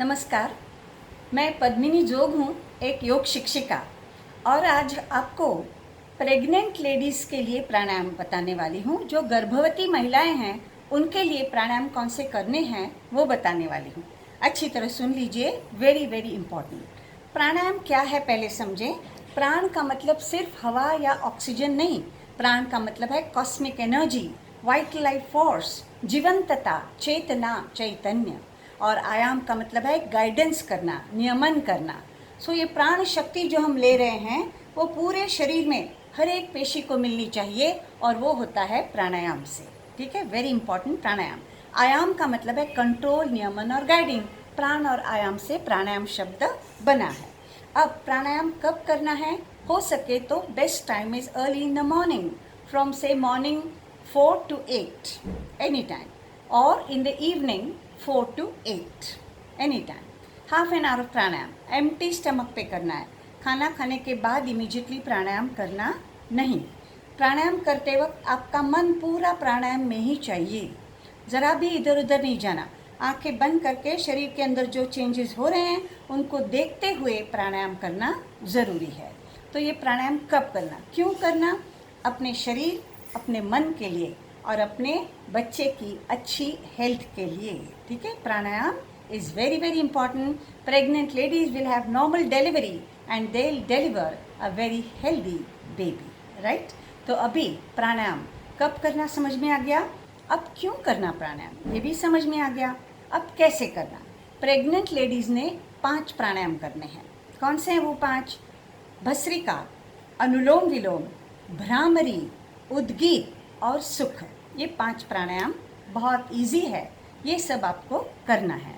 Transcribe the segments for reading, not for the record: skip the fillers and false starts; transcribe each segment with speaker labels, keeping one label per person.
Speaker 1: नमस्कार, मैं पद्मिनी जोग हूँ, एक योग शिक्षिका। और आज आपको प्रेग्नेंट लेडीज़ के लिए प्राणायाम बताने वाली हूँ। जो गर्भवती महिलाएं हैं उनके लिए प्राणायाम कौन से करने हैं वो बताने वाली हूँ। अच्छी तरह सुन लीजिए, वेरी वेरी इम्पॉर्टेंट। प्राणायाम क्या है पहले समझें। प्राण का मतलब सिर्फ हवा या ऑक्सीजन नहीं, प्राण का मतलब है cosmic energy, vital life force, जीवंतता, चेतना, चैतन्य। और आयाम का मतलब है गाइडेंस करना, नियमन करना। सो ये प्राण शक्ति जो हम ले रहे हैं वो पूरे शरीर में हर एक पेशी को मिलनी चाहिए, और वो होता है प्राणायाम से। ठीक है, वेरी इंपॉर्टेंट प्राणायाम। आयाम का मतलब है कंट्रोल, नियमन और गाइडिंग। प्राण और आयाम से प्राणायाम शब्द बना है। अब प्राणायाम कब करना है? हो सके तो best time is early in the morning, from से मॉर्निंग 4 to 8 एनी टाइम, और in the evening 4 to 8 any time. Half an hour of pranayama empty stomach पे करना है। खाना खाने के बाद इमीजिएटली प्राणायाम करना नहीं। प्राणायाम करते वक्त आपका मन पूरा प्राणायाम में ही चाहिए, ज़रा भी इधर उधर नहीं जाना। आंखें बंद करके शरीर के अंदर जो चेंजेस हो रहे हैं उनको देखते हुए प्राणायाम करना ज़रूरी है। तो ये प्राणायाम कब करना, क्यों करना? अपने शरीर, अपने मन के लिए और अपने बच्चे की अच्छी हेल्थ के लिए। ठीक है, pranayama is very very important. Pregnant ladies will have normal delivery and they will deliver a very healthy baby, right? तो अभी प्राणायाम कब करना समझ में आ गया। अब क्यों करना प्राणायाम ये भी समझ में आ गया। अब कैसे करना? प्रेग्नेंट लेडीज़ ने 5 प्राणायाम करने हैं। कौन से हैं वो 5? भस्त्रिका, अनुलोम विलोम, भ्रामरी, उद्गीत और सुख। ये 5 प्राणायाम बहुत इजी है, ये सब आपको करना है।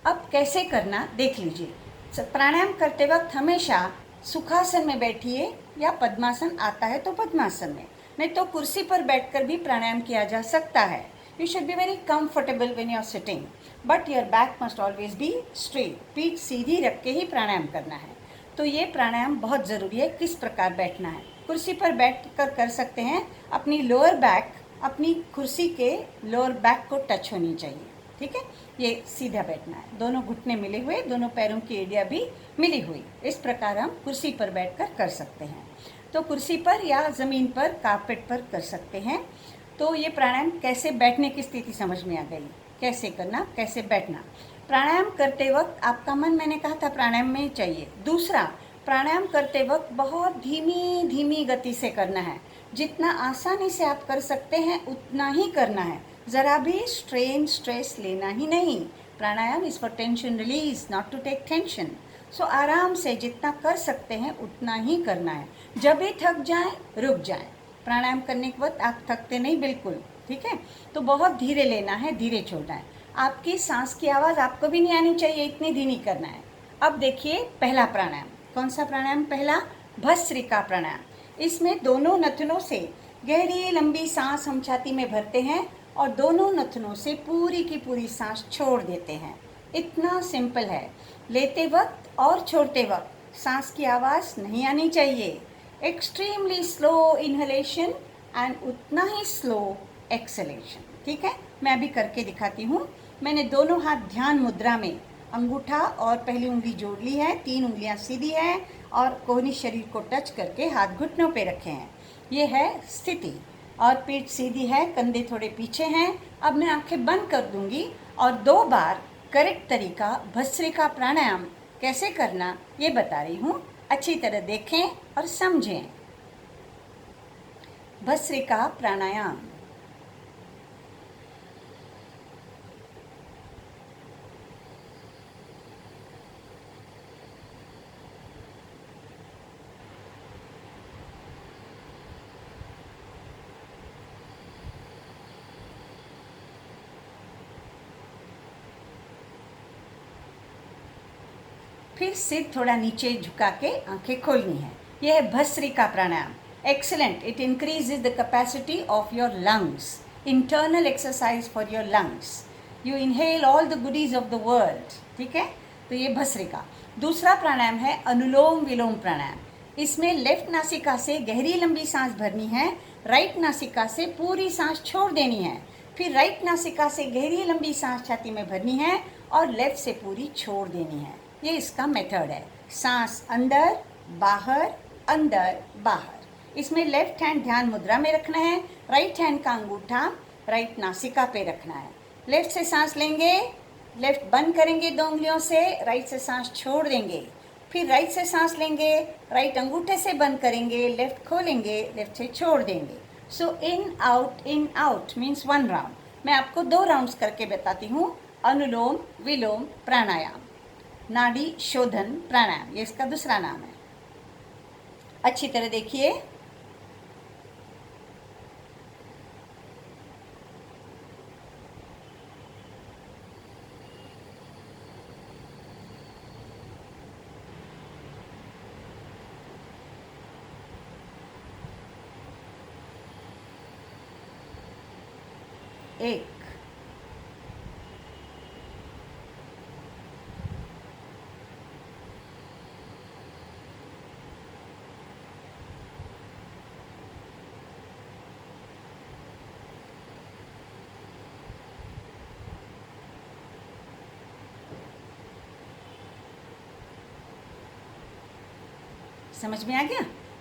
Speaker 1: अब कैसे करना देख लीजिए। प्राणायाम करते वक्त हमेशा सुखासन में बैठिए, या पद्मासन आता है तो पद्मासन में, नहीं तो कुर्सी पर बैठकर भी प्राणायाम किया जा सकता है। You should be very comfortable when you are sitting, but your back must always be straight. पीठ सीधी रख के ही प्राणायाम करना है। तो ये प्राणायाम बहुत ज़रूरी है। किस प्रकार बैठना है? कुर्सी पर बैठ कर सकते हैं। अपनी लोअर बैक अपनी कुर्सी के लोअर बैक को टच होनी चाहिए। ठीक है, ये सीधा बैठना है, दोनों घुटने मिले हुए, दोनों पैरों की एड़ियाँ भी मिली हुई। इस प्रकार हम कुर्सी पर बैठकर कर सकते हैं। तो कुर्सी पर या ज़मीन पर, कारपेट पर कर सकते हैं। तो ये प्राणायाम कैसे, बैठने की स्थिति समझ में आ गई, कैसे करना, कैसे बैठना। प्राणायाम करते वक्त आपका मन, मैंने कहा था, प्राणायाम में ही चाहिए। दूसरा, प्राणायाम करते वक्त बहुत धीमी धीमी गति से करना है। जितना आसानी से आप कर सकते हैं उतना ही करना है, ज़रा भी स्ट्रेन, स्ट्रेस लेना ही नहीं। Pranayama is for tension release, not to take tension. So आराम से जितना कर सकते हैं उतना ही करना है। जब भी थक जाएं, रुक जाएं। प्राणायाम करने के वक्त आप थकते नहीं बिल्कुल, ठीक है? तो बहुत धीरे लेना है, धीरे छोड़ना है। आपकी सांस की आवाज़ आपको भी नहीं आनी चाहिए, इतनी धीमी करना है। अब देखिए पहला प्राणायाम, कौन सा प्राणायाम? पहला भस्त्रिका प्राणायाम। इसमें दोनों नथनों से गहरी लंबी सांस हम छाती में भरते हैं और दोनों नथनों से पूरी की पूरी सांस छोड़ देते हैं। इतना सिंपल है। लेते वक्त और छोड़ते वक्त सांस की आवाज़ नहीं आनी चाहिए। एक्सट्रीमली स्लो इनहेलेशन एंड उतना ही स्लो एक्सलेशन। ठीक है, मैं अभी करके दिखाती हूँ। मैंने दोनों हाथ ध्यान मुद्रा में, अंगूठा और पहली उंगली जोड़ ली है, 3 उंगलियां सीधी हैं और कोहनी शरीर को टच करके हाथ घुटनों पे रखे हैं। ये है स्थिति, और पीठ सीधी है, कंधे थोड़े पीछे हैं। अब मैं आंखें बंद कर दूंगी और 2 बार करेक्ट तरीका भस्त्रिका प्राणायाम कैसे करना ये बता रही हूँ। अच्छी तरह देखें और समझें। भस्त्रिका प्राणायाम। फिर सिर थोड़ा नीचे झुका के आंखें खोलनी है। यह है bhastrika pranayama. Excellent, it increases the capacity of your lungs, internal exercise for your lungs. You inhale all the goodies of the world. ठीक है, तो ये भस्त्रिका। दूसरा प्राणायाम है अनुलोम विलोम प्राणायाम। इसमें लेफ्ट नासिका से गहरी लंबी सांस भरनी है, राइट नासिका से पूरी सांस छोड़ देनी है। फिर राइट नासिका से गहरी लंबी सांस छाती में भरनी है और लेफ्ट से पूरी छोड़ देनी है। ये इसका मेथड है। सांस अंदर बाहर बाहर। इसमें लेफ्ट हैंड ध्यान मुद्रा में रखना है, राइट हैंड का अंगूठा राइट नासिका पे रखना है। लेफ्ट से सांस लेंगे, लेफ्ट बंद करेंगे 2 उंगलियों से, राइट से सांस छोड़ देंगे। फिर राइट से सांस लेंगे, राइट अंगूठे से बंद करेंगे, लेफ्ट खोलेंगे, लेफ्ट से छोड़ देंगे। सो इन आउट मीन्स 1 राउंड। मैं आपको 2 राउंड्स करके बताती हूँ। अनुलोम विलोम प्राणायाम, नाड़ी शोधन प्राणायाम, ये इसका दूसरा नाम है। अच्छी तरह देखिए। एक, समझ में आ गया?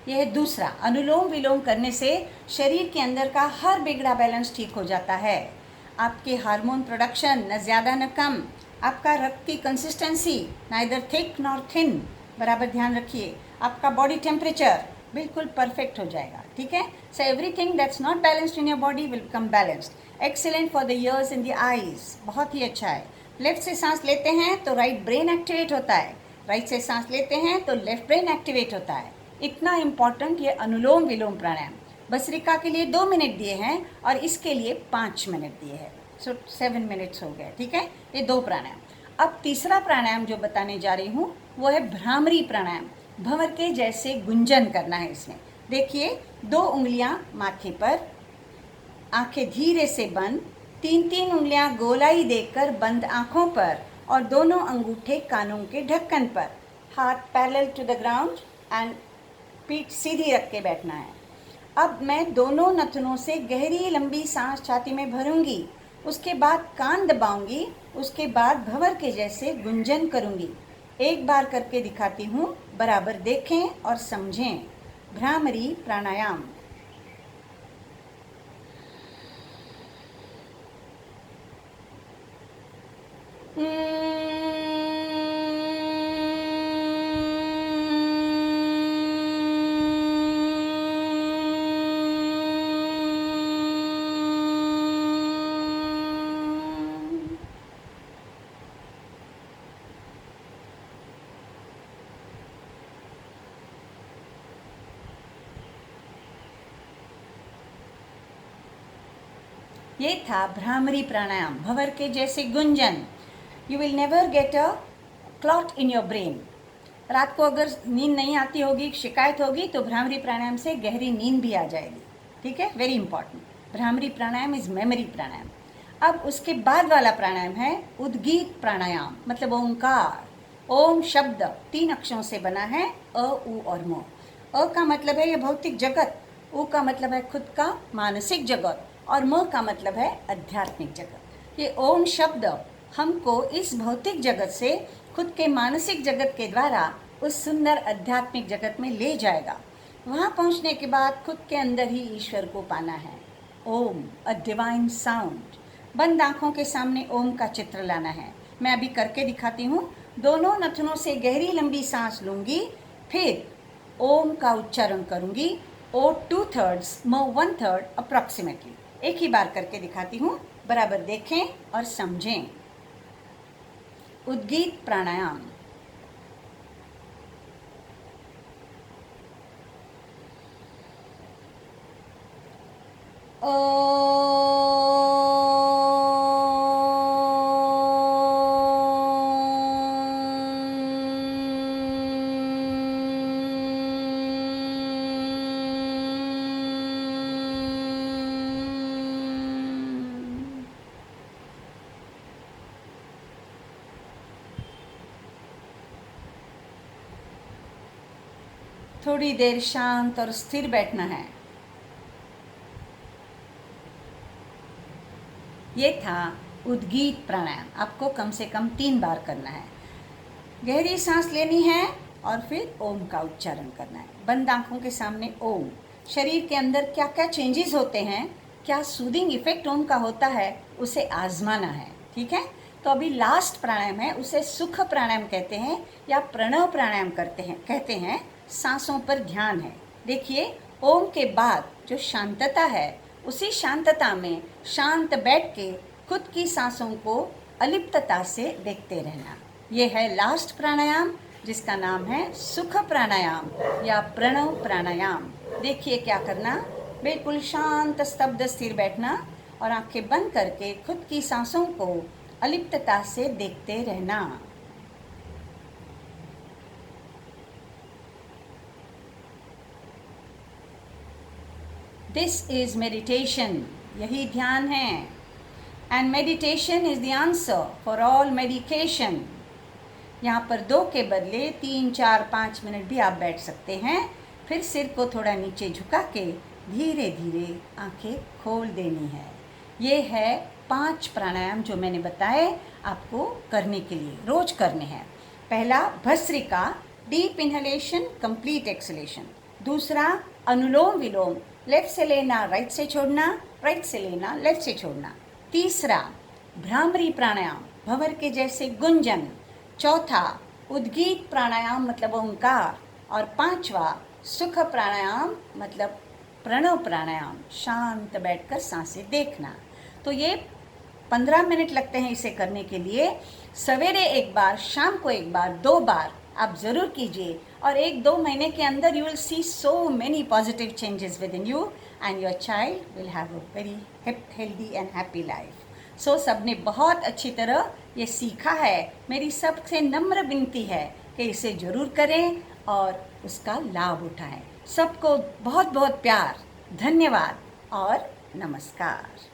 Speaker 1: यह है दूसरा। अनुलोम विलोम करने से शरीर के अंदर का हर बिगड़ा बैलेंस ठीक हो जाता है। आपके हार्मोन प्रोडक्शन न ज़्यादा न कम, आपका रक्त की consistency neither thick nor thin, बराबर ध्यान रखिए। आपका बॉडी टेम्परेचर बिल्कुल परफेक्ट हो जाएगा। ठीक है? So everything that's not balanced in your body will become balanced. Excellent for the years and the eyes, बहुत ही अच्छा है। लेफ्ट से सांस लेते हैं तो राइट ब्रेन एक्टिवेट होता है, राइट से सांस लेते हैं तो लेफ्ट ब्रेन एक्टिवेट होता है। इतना इम्पॉर्टेंट ये अनुलोम विलोम प्राणायाम। भस्त्रिका के लिए 2 मिनट दिए हैं और इसके लिए 5 मिनट दिए हैं। सो 7 मिनट्स हो गए। ठीक है? ये 2 प्राणायाम। अब तीसरा प्राणायाम जो बताने जा रही हूँ वो है भ्रामरी प्राणायाम। भंवर के जैसे गुंजन करना है इसमें। देखिए, 2 उंगलियां माथे पर, आंखें धीरे से बंद, 3-3 उंगलियां गोलाई देकर बंद आंखों पर और दोनों अंगूठे कानों के ढक्कन पर। हाथ parallel to the ground and पीठ सीधी रख के बैठना है। अब मैं दोनों नथनों से गहरी लंबी सांस छाती में भरूंगी, उसके बाद कान दबाऊंगी, उसके बाद भंवर के जैसे गुंजन करूंगी। एक बार करके दिखाती हूँ, बराबर देखें और समझें। भ्रामरी प्राणायाम। ये था भ्रामरी प्राणायाम, भंवर के जैसे Gunjan. You will never get a clot in your brain. रात को अगर नींद नहीं आती होगी, शिकायत होगी, तो भ्रामरी प्राणायाम से गहरी नींद भी आ जाएगी। ठीक है? Very important. Bhramari pranayama is memory pranayama. अब उसके बाद वाला प्राणायाम है उद्गीत प्राणायाम, मतलब ओंकार। ओम शब्द 3 अक्षरों से बना है, अ, उ और म। अ का मतलब है ये भौतिक जगत, उ का मतलब है खुद का मानसिक जगत, और म का मतलब है आध्यात्मिक जगत। ये ओम शब्द हमको इस भौतिक जगत से खुद के मानसिक जगत के द्वारा उस सुंदर आध्यात्मिक जगत में ले जाएगा। वहाँ पहुँचने के बाद खुद के अंदर ही ईश्वर को पाना है। ओम, अ डिवाइन साउंड। बंद आँखों के सामने ओम का चित्र लाना है। मैं अभी करके दिखाती हूँ। दोनों नथनों से गहरी लंबी सांस लूँगी, फिर ओम का उच्चारण करूँगी। ओ 2/3, म 1/3 अप्रॉक्सीमेटली। एक ही बार करके दिखाती हूँ, बराबर देखें और समझें। उद्गीत प्राणायाम। थोड़ी देर शांत और स्थिर बैठना है। ये था उद्गीत प्राणायाम। आपको कम से कम 3 बार करना है। गहरी सांस लेनी है और फिर ओम का उच्चारण करना है। बंद आंखों के सामने ओम। शरीर के अंदर क्या क्या चेंजेस होते हैं, क्या सूदिंग इफेक्ट ओम का होता है, उसे आजमाना है। ठीक है, तो अभी लास्ट प्राणायाम है, उसे सुख प्राणायाम कहते हैं या प्रणव प्राणायाम कहते हैं। सांसों पर ध्यान है। देखिए, ओम के बाद जो शांतता है, उसी शांतता में शांत बैठ के खुद की सांसों को अलिप्तता से देखते रहना। ये है लास्ट प्राणायाम, जिसका नाम है सुख प्राणायाम या प्रणव प्राणायाम। देखिए क्या करना, बिल्कुल शांत स्तब्ध स्थिर बैठना और आंखें बंद करके खुद की सांसों को अलिप्तता से देखते रहना। दिस इज मेडिटेशन, यही ध्यान है। And meditation is the answer for all medication. यहाँ पर 2 के बदले 3, 4, 5 मिनट भी आप बैठ सकते हैं। फिर सिर को थोड़ा नीचे झुका के धीरे धीरे आंखें खोल देनी है। ये है 5 प्राणायाम जो मैंने बताए आपको करने के लिए, रोज करने हैं। पहला bhastrika, deep inhalation, complete acceleration. दूसरा अनुलोम विलोम, लेफ्ट से लेना राइट से छोड़ना, राइट से लेना लेफ्ट से छोड़ना। तीसरा भ्रामरी प्राणायाम, भंवर के जैसे गुंजन। चौथा उद्गीत प्राणायाम मतलब ओंकार। और 5वां सुख प्राणायाम मतलब प्रणव प्राणायाम, शांत बैठकर सांसें देखना। तो ये 15 मिनट लगते हैं इसे करने के लिए। सवेरे एक बार, शाम को एक बार, 2 बार आप ज़रूर कीजिए और 1-2 महीने के अंदर you will see so many positive changes within you and your child will have a very healthy and happy life. So सबने बहुत अच्छी तरह ये सीखा है। मेरी सबसे नम्र विनती है कि इसे ज़रूर करें और उसका लाभ उठाएं। सबको बहुत बहुत प्यार, धन्यवाद और नमस्कार।